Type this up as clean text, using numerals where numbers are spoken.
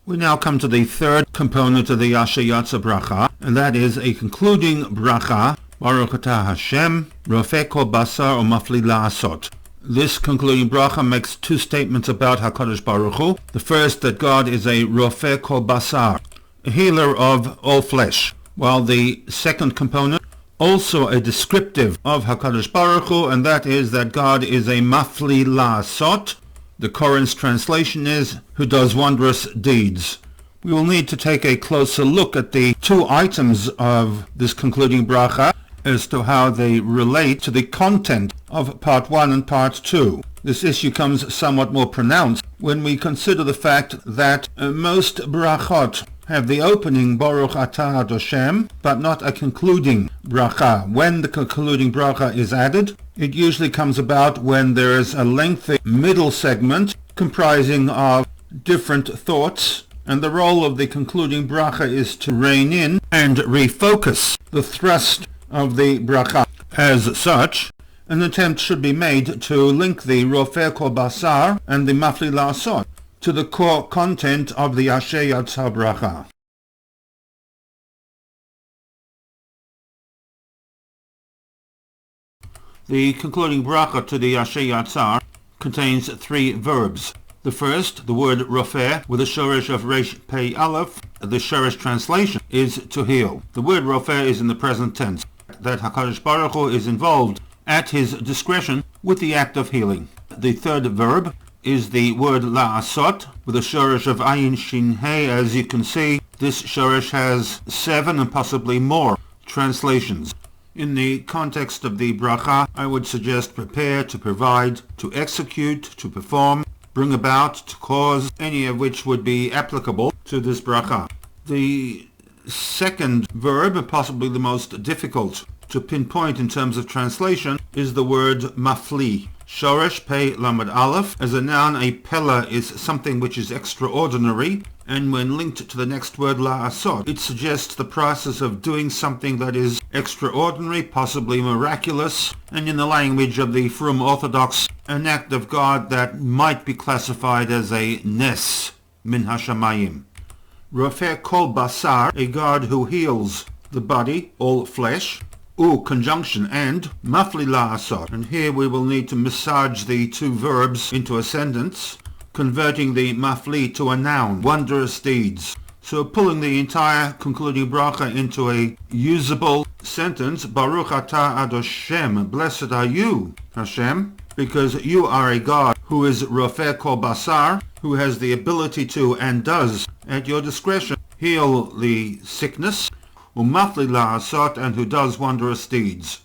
We now come to the third component of the Yashayatza bracha, and that is a concluding bracha, Baruch Atah Hashem, Rofeh Kol Basar Umafli La'asot. This concluding bracha makes two statements about HaKadosh Baruch Hu. The first, that God is a Rofeh Kol Basar, a healer of all flesh, while the second component, also a descriptive of HaKadosh Baruch Hu, and that is that God is a Mafli La'asot. The Koran's translation is, who does wondrous deeds. We will need to take a closer look at the two items of this concluding bracha as to how they relate to the content of part 1 and part 2. This issue comes somewhat more pronounced when we consider the fact that most brachot have the opening Baruch Atah Hashem, but not a concluding bracha. When the concluding bracha is added, it usually comes about when there is a lengthy middle segment comprising of different thoughts, and the role of the concluding bracha is to rein in and refocus the thrust of the bracha. As such, an attempt should be made to link the Rofeh Kol Basar and the Mafli La'asot to the core content of the Yashayatza bracha. The concluding bracha to the Yashayatza contains three verbs. The first, the word Rofeh, with a shoresh of Resh Pei Aleph, the shoresh translation is to heal. The word Rofeh is in the present tense, that HaKadosh Baruch Hu is involved at his discretion with the act of healing. The third verb is the word La'asot, with a shoresh of Ayin Shin He. As you can see, this shoresh has 7 and possibly more translations. In the context of the bracha, I would suggest prepare, to provide, to execute, to perform, bring about, to cause, any of which would be applicable to this bracha. The second verb, possibly the most difficult to pinpoint in terms of translation, is the word mafli. Shoresh Pei Lamed Aleph. As a noun, a pella is something which is extraordinary, and when linked to the next word la'asot, it suggests the process of doing something that is extraordinary, possibly miraculous, and in the language of the Frum Orthodox, an act of God that might be classified as a nes min hashamayim. Rofeh Kol Basar, a God who heals the body, all flesh, conjunction, and Mafli La'asot. And here we will need to massage the two verbs into a sentence, converting the Mafli to a noun, wondrous deeds. So pulling the entire concluding bracha into a usable sentence, Baruch Atah Hashem, blessed are you, Hashem, because you are a God who is Rofeh Kol Basar, who has the ability to and does, at your discretion, heal the sickness, Umafli La'asot, and who does wondrous deeds.